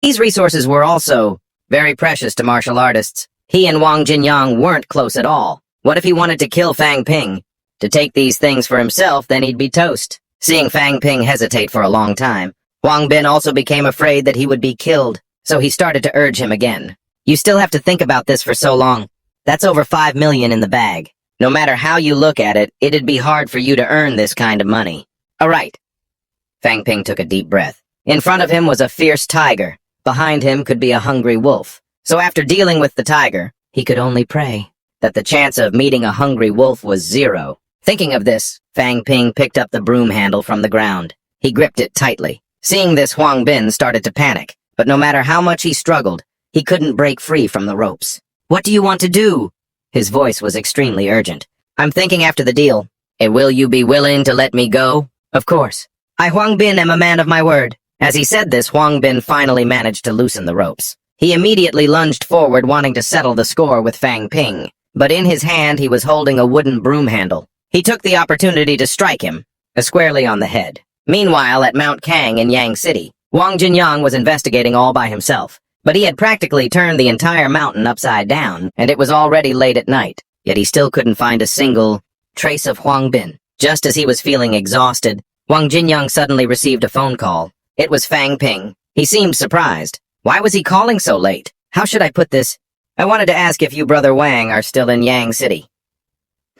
These resources were also very precious to martial artists. He and Wang Jinyang weren't close at all. What if he wanted to kill Fang Ping? To take these things for himself, then he'd be toast. Seeing Fang Ping hesitate for a long time, Wang Bin also became afraid that he would be killed, so he started to urge him again. You still have to think about this for so long. That's over 5 million in the bag. No matter how you look at it, it'd be hard for you to earn this kind of money. Alright. Fang Ping took a deep breath. In front of him was a fierce tiger. Behind him could be a hungry wolf. So after dealing with the tiger, he could only pray that the chance of meeting a hungry wolf was 0. Thinking of this, Fang Ping picked up the broom handle from the ground. He gripped it tightly. Seeing this, Huang Bin started to panic, but no matter how much he struggled, he couldn't break free from the ropes. What do you want to do? His voice was extremely urgent. I'm thinking after the deal. And will you be willing to let me go? Of course. I, Huang Bin, am a man of my word. As he said this, Huang Bin finally managed to loosen the ropes. He immediately lunged forward, wanting to settle the score with Fang Ping, but in his hand he was holding a wooden broom handle. He took the opportunity to strike him, squarely on the head. Meanwhile, at Mount Kang in Yang City, Wang Jinyang was investigating all by himself, but he had practically turned the entire mountain upside down, and it was already late at night, yet he still couldn't find a single trace of Huang Bin. Just as he was feeling exhausted, Wang Jinyang suddenly received a phone call. It was Fang Ping. He seemed surprised. Why was he calling so late? How should I put this? I wanted to ask if you, Brother Wang, are still in Yang City.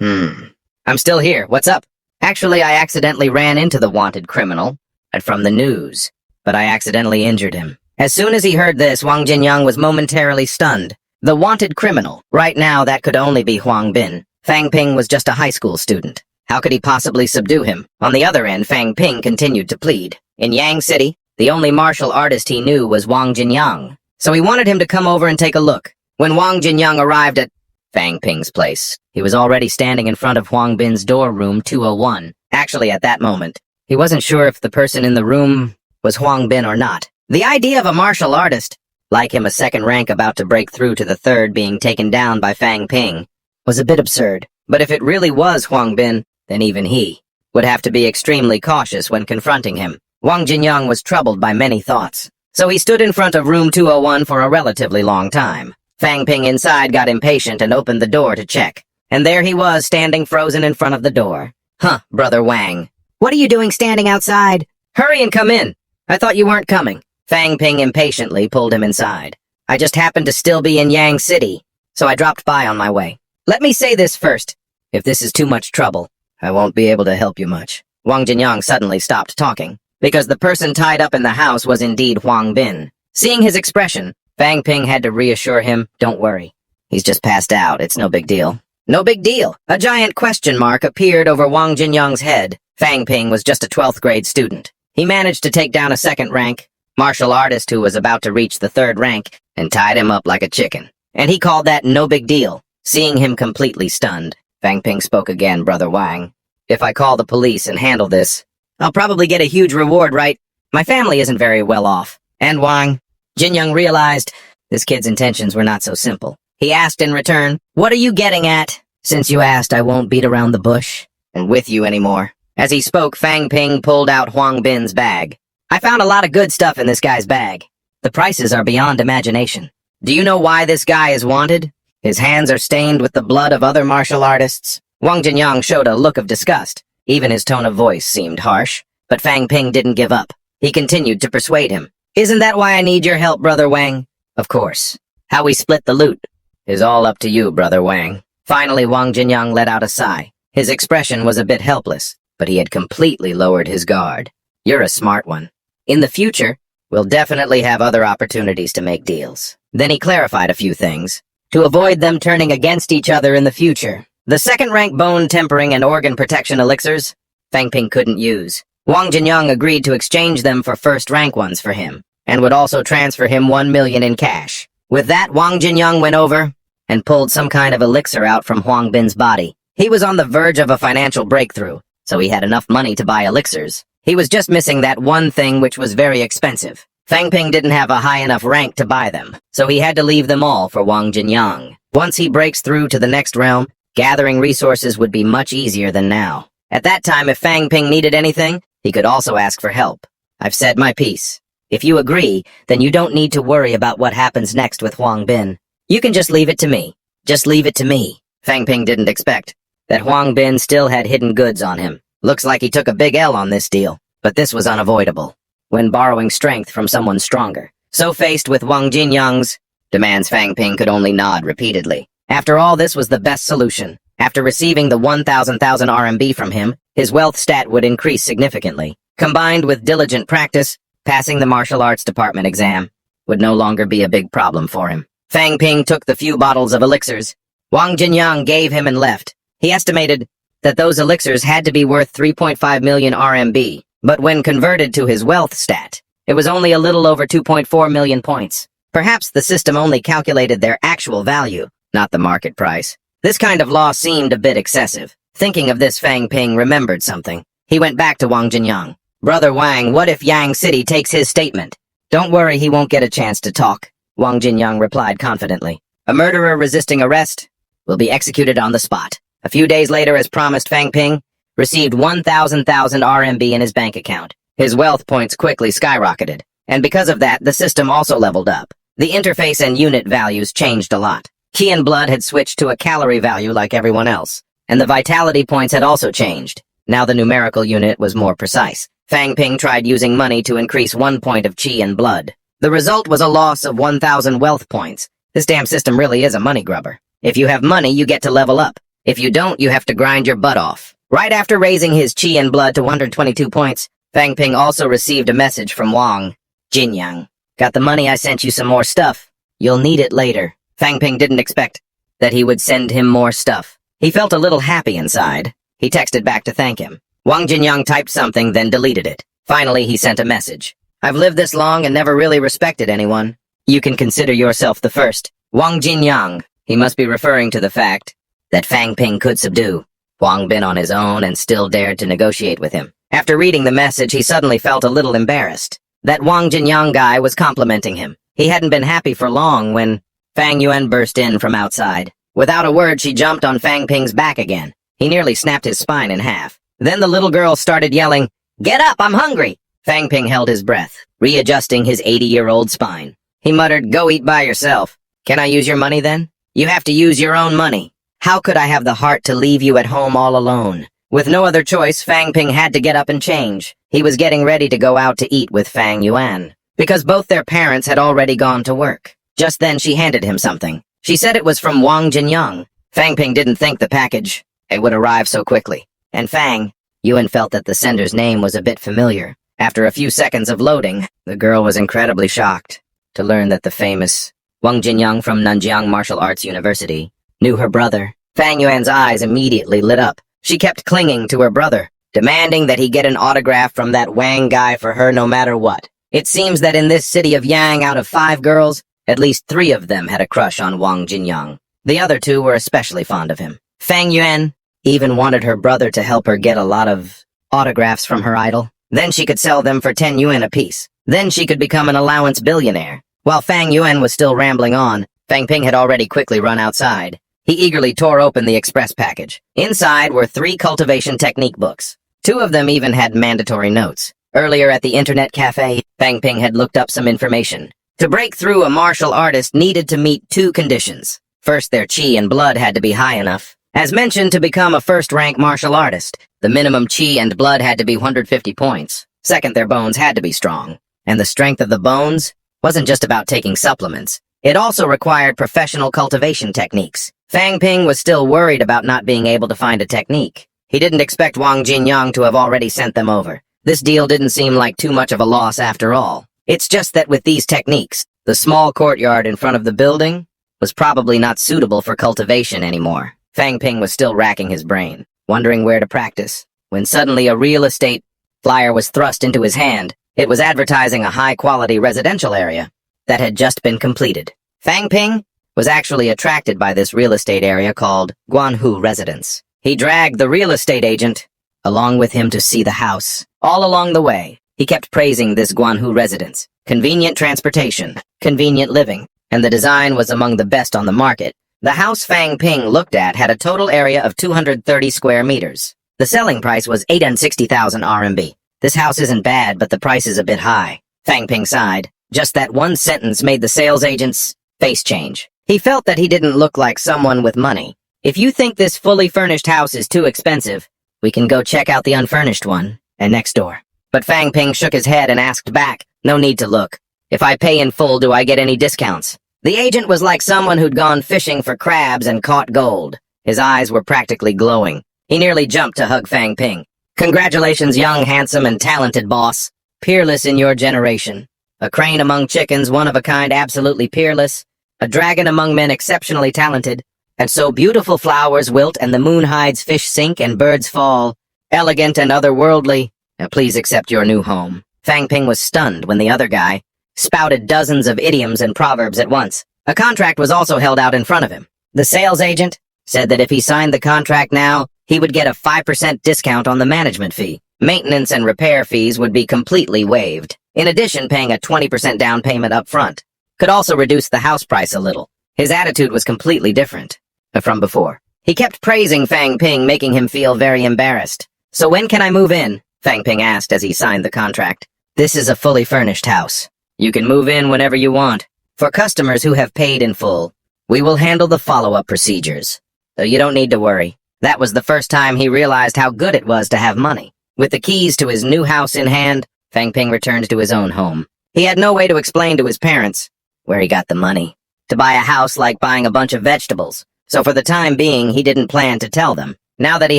I'm still here. What's up? Actually, I accidentally ran into the wanted criminal, from the news, but I accidentally injured him. As soon as he heard this, Wang Jinyang was momentarily stunned. The wanted criminal. Right now, that could only be Huang Bin. Fang Ping was just a high school student. How could he possibly subdue him? On the other end, Fang Ping continued to plead. In Yang City, the only martial artist he knew was Wang Jinyang, so he wanted him to come over and take a look. When Wang Jinyang arrived at Fang Ping's place, he was already standing in front of Huang Bin's door, room 201. Actually, at that moment, he wasn't sure if the person in the room was Huang Bin or not. The idea of a martial artist, like him a second rank about to break through to the third being taken down by Fang Ping, was a bit absurd. But if it really was Huang Bin, then even he would have to be extremely cautious when confronting him. Wang Jinyang was troubled by many thoughts, so he stood in front of room 201 for a relatively long time. Fang Ping inside got impatient and opened the door to check, and there he was standing frozen in front of the door. Huh, Brother Wang. What are you doing standing outside? Hurry and come in. I thought you weren't coming. Fang Ping impatiently pulled him inside. I just happened to still be in Yang City, so I dropped by on my way. Let me say this first. If this is too much trouble, I won't be able to help you much. Wang Jinyang suddenly stopped talking, because the person tied up in the house was indeed Huang Bin. Seeing his expression, Fang Ping had to reassure him, don't worry. He's just passed out, it's no big deal. No big deal. A giant question mark appeared over Wang Jinyang's head. Fang Ping was just a 12th grade student. He managed to take down a second rank martial artist who was about to reach the third rank and tied him up like a chicken. And he called that no big deal. Seeing him completely stunned, Fang Ping spoke again, Brother Wang. If I call the police and handle this, I'll probably get a huge reward, right? My family isn't very well off. And Wang Jinyang realized this kid's intentions were not so simple. He asked in return, what are you getting at? Since you asked, I won't beat around the bush and with you anymore. As he spoke, Fang Ping pulled out Huang Bin's bag. I found a lot of good stuff in this guy's bag. The prices are beyond imagination. Do you know why this guy is wanted? His hands are stained with the blood of other martial artists. Wang Jinyang showed a look of disgust. Even his tone of voice seemed harsh. But Fang Ping didn't give up. He continued to persuade him. Isn't that why I need your help, Brother Wang? Of course. How we split the loot is all up to you, Brother Wang. Finally, Wang Jinyang let out a sigh. His expression was a bit helpless, but he had completely lowered his guard. You're a smart one. In the future, we'll definitely have other opportunities to make deals. Then he clarified a few things, to avoid them turning against each other in the future. The second-rank bone tempering and organ protection elixirs, Fang Ping couldn't use. Wang Jinyang agreed to exchange them for first-rank ones for him, and would also transfer him 1 million in cash. With that, Wang Jinyang went over and pulled some kind of elixir out from Huang Bin's body. He was on the verge of a financial breakthrough, so he had enough money to buy elixirs. He was just missing that one thing which was very expensive. Fang Ping didn't have a high enough rank to buy them, so he had to leave them all for Wang Jinyang. Once he breaks through to the next realm, gathering resources would be much easier than now. At that time, if Fang Ping needed anything, he could also ask for help. I've said my piece. If you agree, then you don't need to worry about what happens next with Huang Bin. You can just leave it to me. Just leave it to me. Fang Ping didn't expect that Huang Bin still had hidden goods on him. Looks like he took a big L on this deal, but this was unavoidable when borrowing strength from someone stronger. So faced with Wang Jinyang's demands, Fang Ping could only nod repeatedly. After all, this was the best solution. After receiving the 1,000 RMB from him, his wealth stat would increase significantly. Combined with diligent practice, passing the martial arts department exam would no longer be a big problem for him. Fang Ping took the few bottles of elixirs Wang Jinyang gave him and left. He estimated that those elixirs had to be worth 3.5 million RMB, but when converted to his wealth stat, it was only a little over 2.4 million points. Perhaps the system only calculated their actual value, not the market price. This kind of law seemed a bit excessive. Thinking of this, Fang Ping remembered something. He went back to Wang Jinyang. "Brother Wang, what if Yang City takes his statement?" "Don't worry, he won't get a chance to talk," Wang Jinyang replied confidently. "A murderer resisting arrest will be executed on the spot." A few days later, as promised, Fang Ping received 1,000 RMB in his bank account. His wealth points quickly skyrocketed, and because of that, the system also leveled up. The interface and unit values changed a lot. Qi and blood had switched to a calorie value like everyone else, and the vitality points had also changed. Now the numerical unit was more precise. Fang Ping tried using money to increase 1 point of Qi and blood. The result was a loss of 1,000 wealth points. This damn system really is a money grubber. If you have money, you get to level up. If you don't, you have to grind your butt off. Right after raising his Qi and blood to 122 points, Fang Ping also received a message from Wang Jinyang. "Got the money, I sent you some more stuff. You'll need it later." Fang Ping didn't expect that he would send him more stuff. He felt a little happy inside. He texted back to thank him. Wang Jinyang typed something, then deleted it. Finally, he sent a message. "I've lived this long and never really respected anyone. You can consider yourself the first." Wang Jinyang. He must be referring to the fact that Fang Ping could subdue Huang Bin on his own and still dared to negotiate with him. After reading the message, he suddenly felt a little embarrassed. That Wang Jinyang guy was complimenting him. He hadn't been happy for long when Fang Yuan burst in from outside. Without a word, she jumped on Fang Ping's back again. He nearly snapped his spine in half. Then the little girl started yelling, "Get up, I'm hungry!" Fang Ping held his breath, readjusting his 80-year-old spine. He muttered, "Go eat by yourself. Can I use your money then?" "You have to use your own money. How could I have the heart to leave you at home all alone?" With no other choice, Fang Ping had to get up and change. He was getting ready to go out to eat with Fang Yuan, because both their parents had already gone to work. Just then she handed him something. She said it was from Wang Jinyang. Fang Ping didn't think the package it would arrive so quickly. And Fang Yuan felt that the sender's name was a bit familiar. After a few seconds of loading, the girl was incredibly shocked to learn that the famous Wang Jinyang from Nanjiang Martial Arts University knew her brother. Fang Yuan's eyes immediately lit up. She kept clinging to her brother, demanding that he get an autograph from that Wang guy for her no matter what. It seems that in this city of Yang, out of 5 girls, at least 3 of them had a crush on Wang Jinyang. The other 2 were especially fond of him. Fang Yuan even wanted her brother to help her get a lot of autographs from her idol. Then she could sell them for 10 yuan apiece. Then she could become an allowance billionaire. While Fang Yuan was still rambling on, Fang Ping had already quickly run outside. He eagerly tore open the express package. Inside were 3 cultivation technique books. 2 of them even had mandatory notes. Earlier at the internet cafe, Fang Ping had looked up some information. To break through, a martial artist needed to meet 2 conditions. First, their Qi and blood had to be high enough. As mentioned, to become a first-rank martial artist, the minimum Qi and blood had to be 150 points. Second, their bones had to be strong. And the strength of the bones wasn't just about taking supplements. It also required professional cultivation techniques. Fang Ping was still worried about not being able to find a technique. He didn't expect Wang Jinyang to have already sent them over. This deal didn't seem like too much of a loss after all. It's just that with these techniques, the small courtyard in front of the building was probably not suitable for cultivation anymore. Fang Ping was still racking his brain, wondering where to practice, when suddenly a real estate flyer was thrust into his hand. It was advertising a high-quality residential area that had just been completed. Fang Ping was actually attracted by this real estate area called Guanhu Residence. He dragged the real estate agent along with him to see the house. All along the way, he kept praising this Guanhu residence. Convenient transportation, convenient living, and the design was among the best on the market. The house Fang Ping looked at had a total area of 230 square meters. The selling price was 860,000 RMB. This house isn't bad, but the price is a bit high. Fang Ping sighed. Just that one sentence made the sales agent's face change. He felt that he didn't look like someone with money. If you think this fully furnished house is too expensive, we can go check out the unfurnished one, and next door. But Fang Ping shook his head and asked back, no need to look. If I pay in full, do I get any discounts? The agent was like someone who'd gone fishing for crabs and caught gold. His eyes were practically glowing. He nearly jumped to hug Fang Ping. Congratulations, young, handsome, and talented boss. Peerless in your generation. A crane among chickens, one of a kind, absolutely peerless. A dragon among men, exceptionally talented. And so beautiful flowers wilt and the moon hides fish sink and birds fall. Elegant and otherworldly. Please accept your new home. Fang Ping was stunned when the other guy spouted dozens of idioms and proverbs at once. A contract was also held out in front of him. The sales agent said that if he signed the contract now, he would get a 5% discount on the management fee. Maintenance and repair fees would be completely waived. In addition, paying a 20% down payment up front could also reduce the house price a little. His attitude was completely different from before. He kept praising Fang Ping, making him feel very embarrassed. So when can I move in? Fang Ping asked as he signed the contract. This is a fully furnished house. You can move in whenever you want. For customers who have paid in full, we will handle the follow-up procedures. So you don't need to worry. That was the first time he realized how good it was to have money. With the keys to his new house in hand, Fang Ping returned to his own home. He had no way to explain to his parents where he got the money. To buy a house like buying a bunch of vegetables. So for the time being, he didn't plan to tell them. Now that he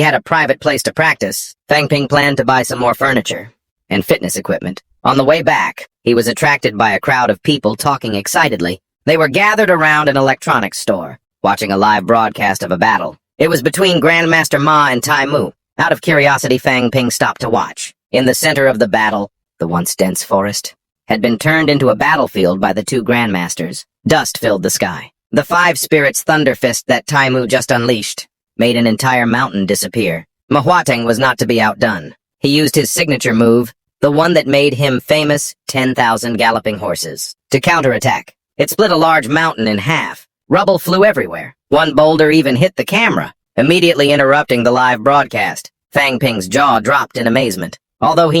had a private place to practice, Fang Ping planned to buy some more furniture and fitness equipment. On the way back, he was attracted by a crowd of people talking excitedly. They were gathered around an electronics store, watching a live broadcast of a battle. It was between Grandmaster Ma and Tai Mu. Out of curiosity, Fang Ping stopped to watch. In the center of the battle, the once dense forest had been turned into a battlefield by the two Grandmasters. Dust filled the sky. The 5 spirits thunder fist that Tai Mu just unleashed made an entire mountain disappear. Manhwa was not to be outdone. He used his signature move, the one that made him famous, 10,000 galloping horses, to counterattack. It split a large mountain in half. Rubble flew everywhere. One boulder even hit the camera, immediately interrupting the live broadcast. Fang Ping's jaw dropped in amazement. Although he